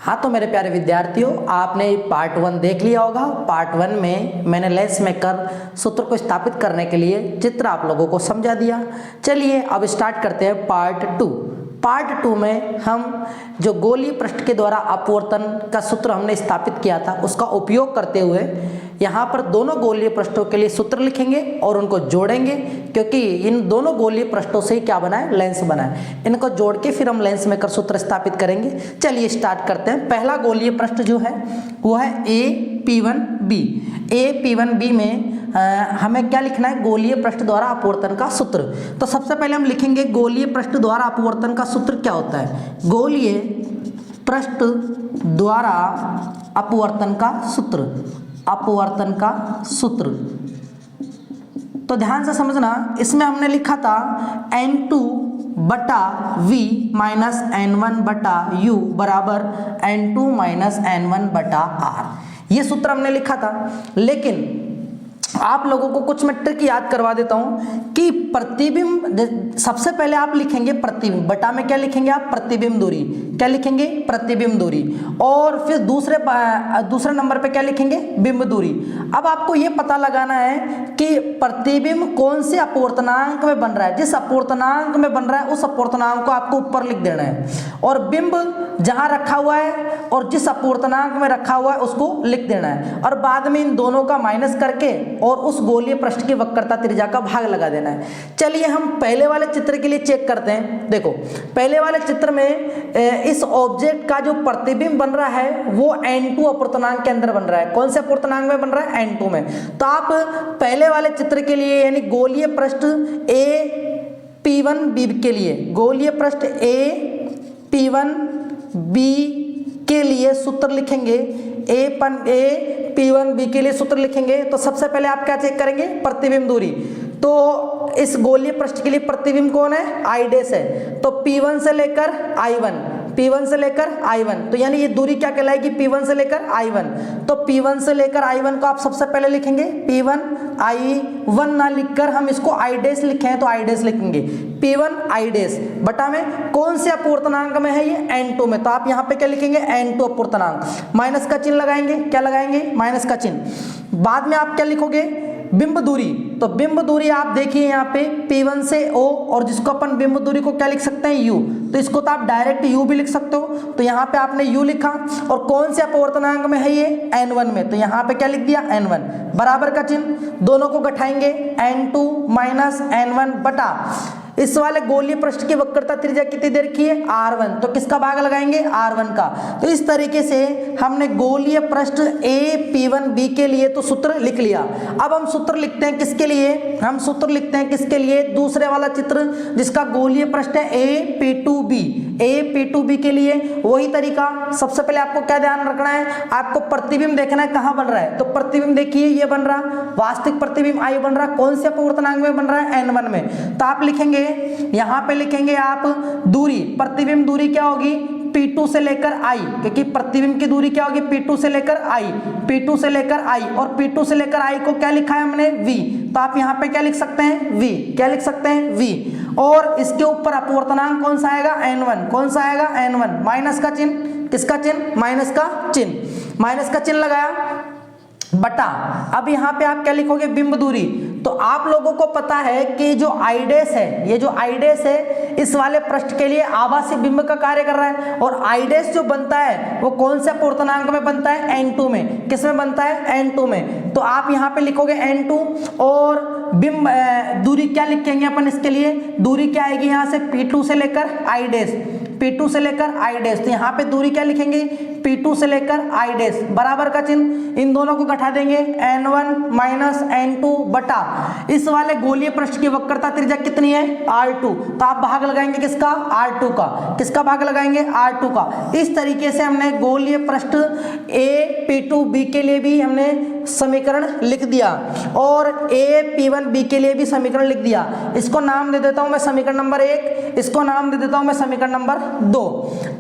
हाँ, तो मेरे प्यारे विद्यार्थियों, आपने पार्ट 1 देख लिया होगा। पार्ट 1 में मैंने लेंस मेकर सूत्र को स्थापित करने के लिए चित्र आप लोगों को समझा दिया। चलिए अब स्टार्ट करते हैं पार्ट 2। पार्ट 2 में हम जो गोलीय पृष्ठ के द्वारा अपवर्तन का सूत्र हमने स्थापित किया था उसका उपयोग करते हुए यहाँ पर दोनों गोलीय पृष्ठों के लिए सूत्र लिखेंगे और उनको जोड़ेंगे, क्योंकि इन दोनों गोलीय पृष्ठों से ही क्या बना है, लेंस बना है। इनको जोड़ के फिर हम लेंस मेकर सूत्र स्थापित करेंगे। चलिए स्टार्ट करते हैं। पहला गोलीय पृष्ठ जो है वो है AP1B। AP1B में हमें क्या लिखना है, गोलीय पृष्ठ द्वारा अपवर्तन का सूत्र। तो सबसे पहले हम लिखेंगे गोलीय पृष्ठ द्वारा अपवर्तन का सूत्र क्या होता है। गोलीय पृष्ठ द्वारा अपवर्तन का सूत्र, अपवर्तन का सूत्र। तो ध्यान से समझना, इसमें हमने लिखा था N2/V माइनस N1/U बराबर N2 माइनस N1/R। ये सूत्र हमने लिखा था, लेकिन आप लोगों को कुछ मैं ट्रिक याद करवा देता हूं कि प्रतिबिंब, सबसे पहले आप लिखेंगे प्रतिबिंब, बटा में क्या लिखेंगे आप, प्रतिबिंब दूरी। क्या लिखेंगे, प्रतिबिंब दूरी। और फिर दूसरे नंबर पे क्या लिखेंगे, बिंब दूरी। अब आपको ये पता लगाना है कि प्रतिबिंब कौन से अपवर्तनांक में बन रहा है। जिस अपवर्तनांक में बन रहा है उस अपवर्तनांक को आपको ऊपर लिख देना है, और बिंब जहां रखा हुआ है और जिस अपवर्तनांक में रखा हुआ है उसको लिख देना है, और बाद में इन दोनों का माइनस करके और उस गोलीय पृष्ठ की वक्रता त्रिज्या का भाग लगा देना है। चलिए हम पहले वाले चित्र के लिए चेक करते हैं। देखो, पहले वाले चित्र में इस ऑब्जेक्ट का जो प्रतिबिंब बन रहा है वो N2 अपवर्तनांक के अंदर बन रहा है। कौन से अपवर्तनांक में बन रहा है, N2 में। तो आप पहले वाले चित्र के लिए यानी गोलीय पृष्ठ AP1B के लिए, गोलीय पृष्ठ AP1B के लिए सूत्र लिखेंगे। AP1B के लिए सूत्र लिखेंगे तो सबसे पहले आप क्या चेक करेंगे, प्रतिबिंब दूरी। तो इस गोलीय पृष्ठ के लिए प्रतिबिंब कौन है, I डैश है। तो P1 से लेकर I1, P1 से लेकर I1, तो यानी ये दूरी क्या कहलाएगी, P1 से लेकर I1। तो P1 से लेकर I1 को आप सबसे पहले लिखेंगे P1 I1 ना लिखकर हम इसको I डैश लिखे हैं तो I डैश लिखेंगे, P1 I डैश बटा में कौन से अपवर्तनांक में है, ये N2 में। तो आप यहाँ पे क्या लिखेंगे, N2 अपवर्तनांक, माइनस का चिन्ह लगाएंगे। क्या लगाएंगे, माइनस का चिन्ह। बाद में आप क्या लिखोगे, बिंब दूरी। तो बिंब दूरी आप देखिए यहाँ पे P1 से O, और जिसको अपन बिंब दूरी को क्या लिख सकते हैं, U। तो इसको तो आप डायरेक्ट U भी लिख सकते हो। तो यहाँ पे आपने U लिखा, और कौन से अपवर्तनांक में है ये, N1 में। तो यहाँ पे क्या लिख दिया, N1 बराबर का चिन्ह, दोनों को घटाएंगे N2 माइनस N1 बटा इस वाले गोलीय पृष्ठ की वक्रता त्रिज्या कितनी दे रखी है, R1। तो किसका भाग लगाएंगे, R1 का। तो इस तरीके से हमने गोलीय पृष्ठ AP1B के लिए तो सूत्र लिख लिया। अब हम सूत्र लिखते हैं किसके लिए, हम सूत्र लिखते हैं किसके लिए, दूसरे वाला चित्र जिसका गोलीय पृष्ठ है AP2B। AP2B के लिए वही तरीका। सबसे पहले आपको क्या ध्यान रखना है, आपको प्रतिबिंब देखना है कहाँ बन रहा है। तो प्रतिबिंब देखिए ये बन रहा, वास्तविक प्रतिबिंब I बन रहा, कौन से अपवर्तनांक में बन रहा है, N1 में। तो आप लिखेंगे, यहां पे लिखेंगे आप दूरी, प्रतिबिंब दूरी क्या होगी, P2 से लेकर I, क्योंकि प्रतिबिंब की दूरी क्या होगी, P2 से लेकर I, P2 से लेकर I, और P2 से लेकर I को क्या लिखा है हमने, V। तो आप यहां पे क्या लिख सकते हैं, V। क्या लिख सकते हैं, V। और इसके ऊपर अपवर्तनांक कौन सा आएगा, N1। कौन सा आएगा, N1। माइनस का चिन्ह, किसका चिन्ह, माइनस का चिन्ह। माइनस का चिन्ह लगाया बटा, अब यहाँ पे आप क्या लिखोगे, बिंब दूरी। तो आप लोगों को पता है कि जो I डैश है, ये जो I डैश है इस वाले पृष्ठ के लिए आभासी बिंब का कार्य कर रहा है, और I डैश जो बनता है वो कौन से अपवर्तनांक में बनता है, N2 में। किस में बनता है, N2 में। तो आप यहाँ पे लिखोगे N2, और बिंब दूरी क्या लिखेंगे अपन इसके लिए, दूरी क्या आएगी यहाँ से, P2 से लेकर I डैश, P2 से लेकर I डैश। तो यहाँ पे दूरी क्या लिखेंगे, P2 से लेकर I डैश बराबर का चिन्ह, इन दोनों को घटा देंगे N1 माइनस N2 बटा इस वाले गोलीय पृष्ठ की वक्रता त्रिज्या कितनी है, R2। तो आप भाग लगाएंगे किसका, R2 का। किसका भाग लगाएंगे, R2 का। इस तरीके से हमने गोलीय पृष्ठ AP2B के लिए भी हमने समीकरण लिख दिया और ए P1 B के लिए भी समीकरण लिख दिया। इसको नाम दे देता हूं मैं समीकरण नंबर 1, इसको नाम दे देता हूं मैं समीकरण नंबर 2।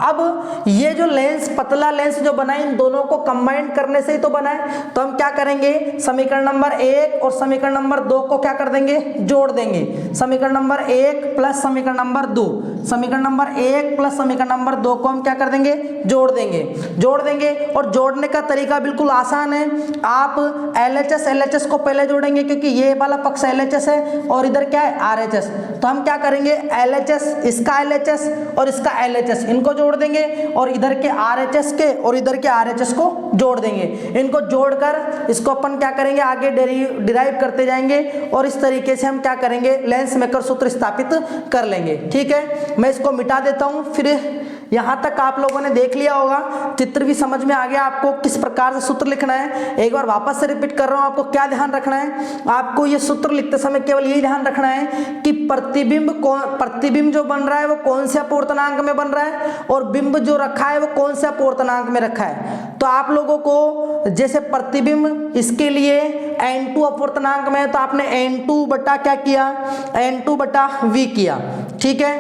अब ये जो लेंस, पतला लेंस जो बना इन दोनों को कंबाइन करने से ही तो बना है, तो हम क्या करेंगे, समीकरण नंबर 1 और समीकरण नंबर 2 को क्या कर देंगे, जोड़ देंगे। समीकरण नंबर 1 प्लस समीकरण नंबर 2, समीकरण नंबर 1 प्लस समीकरण नंबर 2 को हम क्या कर देंगे, जोड़ देंगे। और जोड़ने का तरीका बिल्कुल आसान है। आप LHS को पहले जोड़ेंगे क्योंकि ये वाला पक्ष LHS है और इधर क्या है RHS। तो हम क्या करेंगे, LHS, इसका LHS और इसका LHS, इनको जोड़ देंगे और इधर के RHS के और इधर के RHS को जोड़ देंगे। इनको जोड़कर इसको अपन क्या करेंगे, आगे डिराइव करते जाएंगे और इस तरीके से हम क्या करेंगे, लेंस मेकर सूत्र स्थापित कर लेंगे। ठीक है, मैं इसको मिटा देता हूं। फिर यहां तक आप लोगों ने देख लिया होगा, चित्र भी समझ में आ गया आपको किस प्रकार से सूत्र लिखना है। एक बार वापस से रिपीट कर रहा हूं, आपको क्या ध्यान रखना है, आपको ये सूत्र लिखते समय केवल यही ध्यान रखना है कि प्रतिबिंब जो बन रहा है वो कौन से अपूर्णांक में बन रहा है और बिंब जो रखा है वो कौन से अपूर्णांक में रखा है। तो आप लोगों को जैसे प्रतिबिंब इसके लिए n2 अपूर्णांक में है तो आपने n2 बटा क्या किया, n2 बटा v किया। ठीक है,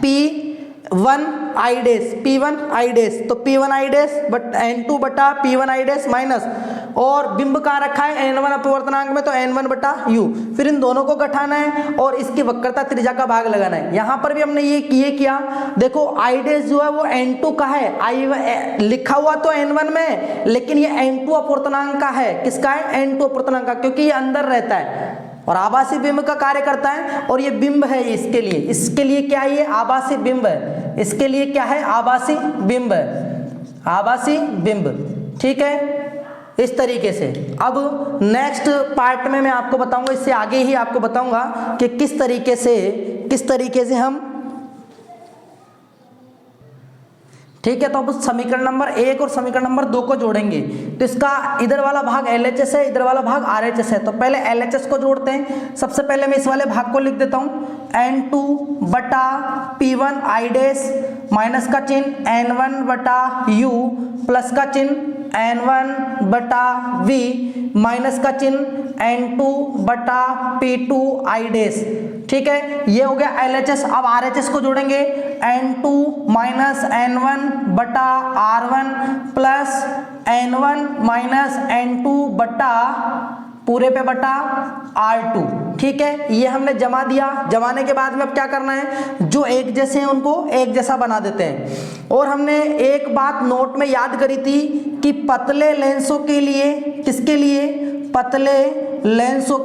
P1 I डैश, तो P1 I dash but N2 बटा P1 I डैश माइनस, और बिंब कहाँ रखा है, N1 अपवर्तनांक में, तो N1 बटा U। फिर इन दोनों को घटाना है और इसकी वक्रता त्रिज्या का भाग लगाना है। यहाँ पर भी हमने ये किया, देखो I डैश जो है वो N2 का है, I लिखा हुआ तो N1 में, लेकिन ये N2 अपवर्तनांक का है। किसका है, N2 अपवर्तनांक का, क्योंकि ये अंदर रहता है और आभासी बिंब का कार्य करता है और ये बिंब है। इसके लिए क्या है, ये आभासी बिंब है। इसके लिए क्या है, आभासी बिंब है, आभासी बिंब। ठीक है, इस तरीके से। अब नेक्स्ट पार्ट में मैं आपको बताऊंगा, इससे आगे ही आपको बताऊंगा कि किस तरीके से हम, ठीक है। तो अब समीकरण नंबर 1 और समीकरण नंबर 2 को जोड़ेंगे। तो इसका इधर वाला भाग LHS है, इधर वाला भाग RHS है। तो पहले LHS को जोड़ते हैं। सबसे पहले मैं इस वाले भाग को लिख देता हूं, N2 बटा P1 I डैश माइनस का चिन्ह N1 बटा U प्लस का चिन्ह N1 बटा V माइनस का चिन्ह N2 बटा P2 I डैश। ठीक है, ये हो गया LHS। अब RHS को जोड़ेंगे, N2 माइनस N1 बटा R1 plus N1 minus N2 बटा पूरे पे बटा R2। ठीक है, ये हमने जमा दिया। जमाने के बाद में अब क्या करना है, जो एक जैसे हैं उनको एक जैसा बना देते हैं। और हमने एक बात नोट में याद करी थी कि पतले लेंसों के लिए, किसके लिए, पतले लेंसों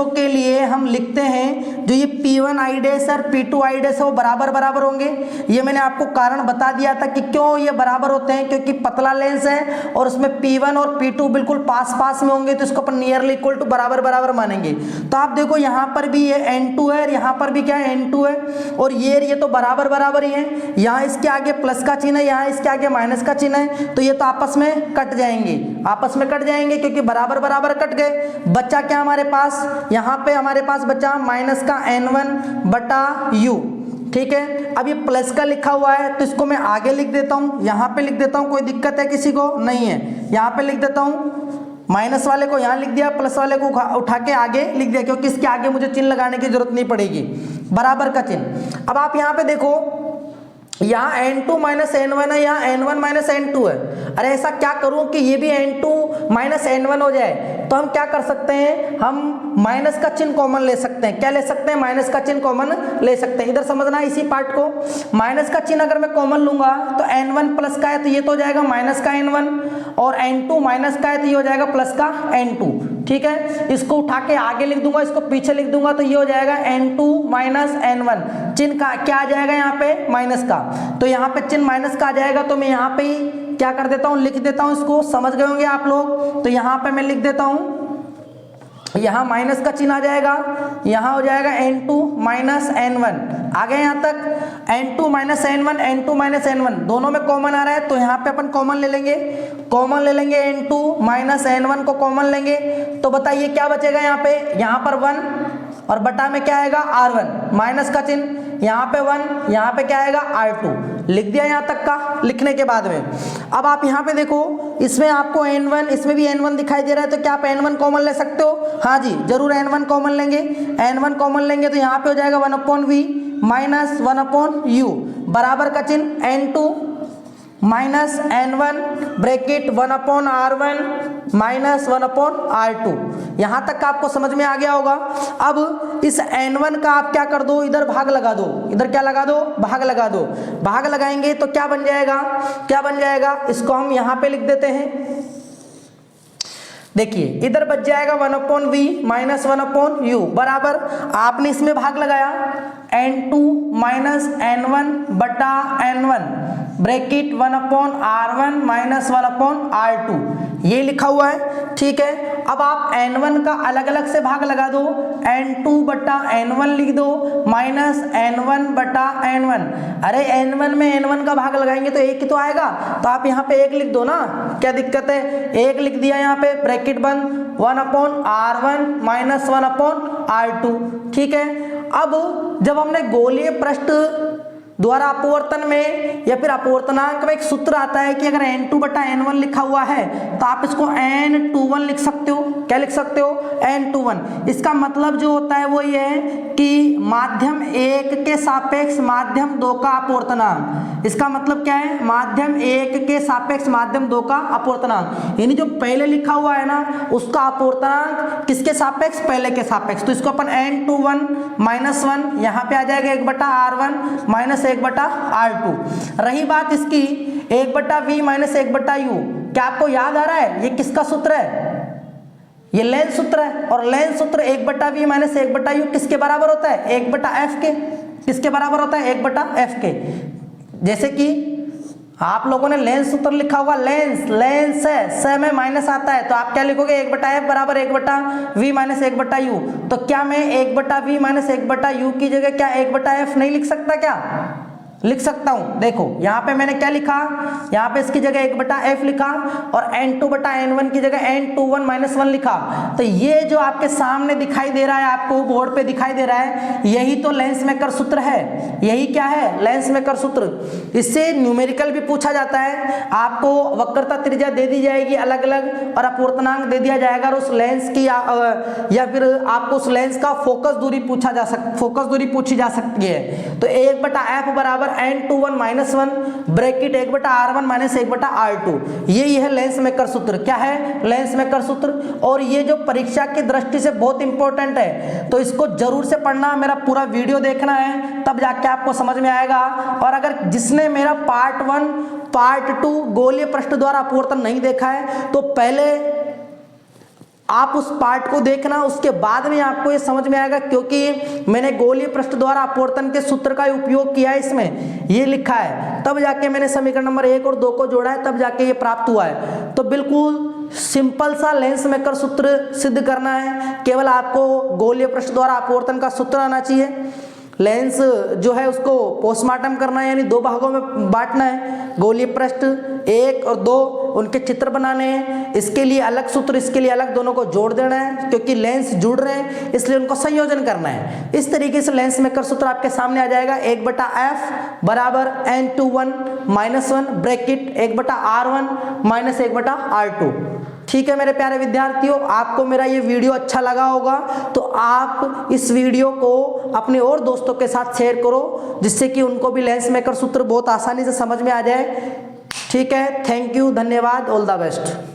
के लिए हम लिखते हैं जो ये P1 I डैश और P2 I डैश है वो बराबर होंगे। ये मैंने आपको कारण बता दिया था कि क्यों ये बराबर होते हैं, क्योंकि पतला लेंस है और उसमें P1 और P2 बिल्कुल पास में होंगे, तो इसको अपन नियरली इक्वल टू बराबर मानेंगे। तो आप देखो यहाँ पर भी ये N2 है और यहाँ पर भी क्या है, N2 है, और ये तो बराबर ही है। यहाँ इसके आगे प्लस का चिन्ह है, यहाँ इसके आगे माइनस का चिन्ह है, तो ये तो आपस में कट जाएंगे क्योंकि बराबर कट गए। बच्चा क्या हमारे पास, यहाँ पे हमारे पास बचा माइनस का N1 बटा U। ठीक है, अब ये प्लस का लिखा हुआ है तो इसको मैं आगे लिख देता हूँ, यहाँ पे लिख देता हूँ। कोई दिक्कत है किसी को, नहीं है, यहाँ पे लिख देता हूँ। माइनस वाले को यहाँ लिख दिया, प्लस वाले को उठा के आगे लिख दिया, क्योंकि इसके आगे मुझे चिन्ह लगाने की जरूरत नहीं पड़ेगी, बराबर का चिन्ह। अब आप यहाँ पे देखो, यहाँ N2 माइनस N1 है, यहाँ N1 माइनस N2 है। अरे ऐसा क्या करूं कि ये भी N2 माइनस N1 हो जाए, तो हम क्या कर सकते हैं, हम माइनस का चिन्ह कॉमन ले सकते हैं। क्या ले सकते हैं, माइनस का चिन्ह कॉमन ले सकते हैं। इधर समझना है इसी पार्ट को, माइनस का चिन्ह अगर मैं कॉमन लूंगा तो N1 प्लस का है तो ये तो हो जाएगा माइनस का N1, और N2 माइनस का है तो ये हो जाएगा प्लस का N2। ठीक है, इसको उठा के आगे लिख दूंगा, इसको पीछे लिख दूंगा, तो ये हो जाएगा N2 माइनस N1। चिन्ह का क्या आ जाएगा यहाँ पे, माइनस का, तो यहाँ पे चिन्ह माइनस का आ जाएगा। तो मैं यहाँ पे ही क्या कर देता हूँ, लिख देता हूँ। इसको समझ गए होंगे आप लोग, तो यहाँ पे मैं लिख देता हूँ, यहाँ माइनस का चिन्ह आ जाएगा, यहाँ हो जाएगा N2 माइनस N1। आ गए यहाँ तक, N2 माइनस N1 दोनों में कॉमन आ रहा है, तो यहाँ पे अपन कॉमन ले लेंगे N2 माइनस N1 को कॉमन लेंगे, तो बताइए क्या बचेगा यहाँ पे, यहाँ पर 1 और बटा में क्या आएगा R1, माइनस का चिन्ह, यहाँ पे 1, यहाँ पे क्या आएगा R2, लिख दिया यहाँ तक का। लिखने के बाद में अब आप यहाँ पे देखो, इसमें आपको N1, इसमें भी N1 दिखाई दे रहा है, तो क्या आप N1 कॉमन ले सकते हो? हाँ जी, जरूर N1 कॉमन लेंगे। N1 कॉमन लेंगे तो यहाँ पे हो जाएगा 1/V माइनस 1/U बराबर का चिन्ह N2 minus N1 bracket 1/R1 minus 1/R2। यहाँ तक का आपको समझ में आ गया होगा। अब इस N1 का आप क्या कर दो, इधर भाग लगा दो, इधर क्या लगा दो, भाग लगा दो। भाग लगाएंगे तो क्या बन जाएगा, क्या बन जाएगा, इसको हम यहाँ पे लिख देते हैं। देखिए इधर बच जाएगा 1/V माइनस 1/U बराबर, आपने इसमें भाग लगाया N2 माइनस N1 बटा N1 bracket 1/R1 minus 1/R2, ये लिखा हुआ है। ठीक है, अब आप N1 का अलग अलग से भाग लगा दो, N2 बटा N1 लिख दो माइनस N1 बटा N1। अरे N1 में N1 का भाग लगाएंगे तो एक ही तो आएगा, तो आप यहाँ पे एक लिख दो ना, क्या दिक्कत है, एक लिख दिया यहाँ पे, ब्रैकेट बंद 1/R1 माइनस 1/R2। ठीक है, अब जब हमने गोलीय पृष्ठ द्वारा अपवर्तन में या फिर अपवर्तनांक में एक सूत्र आता है कि अगर N2 बटा N1 लिखा हुआ है तो आप इसको N21 लिख सकते हो। क्या लिख सकते हो, N21। इसका मतलब जो होता है वो ये है कि माध्यम 1 के सापेक्ष माध्यम 2 का अपवर्तनांक। इसका मतलब क्या है, माध्यम 1 के सापेक्ष माध्यम 2 का अपवर्तनांक, यानी जो पहले लिखा हुआ है ना उसका अपवर्तनांक किसके सापेक्ष, पहले के सापेक्ष। तो इसको अपन N21 माइनस 1 यहाँ पे आ जाएगा 1/R1 माइनस 1/R2। रही बात इसकी 1/V माइनस 1/U, क्या आपको याद आ रहा है ये किसका सूत्र है, ये लेंस सूत्र है। और लेंस सूत्र 1/V माइनस 1/U किसके बराबर होता है, 1/F के। किसके बराबर होता है, 1/F के। जैसे कि आप लोगों ने लेंस सूत्र लिखा होगा, लेंस लेंस है, स में माइनस आता है तो आप क्या लिखोगे, 1/F बराबर 1/V माइनस 1/U। तो क्या मैं 1/V माइनस 1/U की जगह क्या 1/F नहीं लिख सकता, क्या लिख सकता हूं। देखो यहाँ पे मैंने क्या लिखा, यहाँ पे इसकी जगह 1/F लिखा और N2 बटा N1 की जगह N21 माइनस 1 लिखा। तो ये जो आपके सामने दिखाई दे रहा है, आपको बोर्ड पे दिखाई दे रहा है, यही तो लेंस मेकर सूत्र है। यही क्या है, लेंस मेकर सूत्र। इससे न्यूमेरिकल भी पूछा जाता है, आपको वक्रता त्रिज्या दे दी जाएगी अलग अलग और अपवर्तनांक दे दिया जाएगा और उस लेंस की या फिर आपको उस लेंस का फोकस दूरी पूछी जा सकती है। तो 1/F बराबर N21 minus 1 bracket 1/R1 minus 1/R2, ये है लेंस मेकर सूत्र। क्या है, लेंस मेकर सूत्र। और ये जो परीक्षा की दृष्टि से बहुत इंपॉर्टेंट है, तो इसको जरूर से पढ़ना, मेरा पूरा वीडियो देखना है, तब जाके आपको समझ में आएगा। और अगर जिसने मेरा पार्ट 1 पार्ट 2 गोलीय पृष्ठ द्वारा अपवर्तन नहीं देखा है तो पहले आप उस पार्ट को देखना, उसके बाद में आपको ये समझ में आएगा, क्योंकि मैंने गोलीय पृष्ठ द्वारा अपवर्तन के सूत्र का उपयोग किया है, इसमें ये लिखा है, तब जाके मैंने समीकरण नंबर 1 और 2 को जोड़ा है, तब जाके ये प्राप्त हुआ है। तो बिल्कुल सिंपल सा लेंस मेकर सूत्र सिद्ध करना है, केवल आपको गोलीय पृष्ठ द्वारा अपवर्तन का सूत्र आना चाहिए। लेंस जो है उसको पोस्टमार्टम करना है, यानी 2 भागों में बांटना है, गोलीय पृष्ठ 1 और 2, उनके चित्र बनाने हैं। इसके लिए अलग सूत्र, इसके लिए अलग, दोनों को जोड़ देना है, क्योंकि लेंस जुड़ रहे हैं इसलिए उनको संयोजन करना है। इस तरीके से लेंस मेकर सूत्र आपके सामने आ जाएगा, 1/F बराबर N21 minus 1 bracket 1/R1 minus 1/R2। ठीक है मेरे प्यारे विद्यार्थियों, आपको मेरा ये वीडियो अच्छा लगा होगा तो आप इस वीडियो को अपने और दोस्तों के साथ शेयर करो, जिससे कि उनको भी लेंस मेकर सूत्र बहुत आसानी से समझ में आ जाए। ठीक है, थैंक यू, धन्यवाद, ऑल द बेस्ट।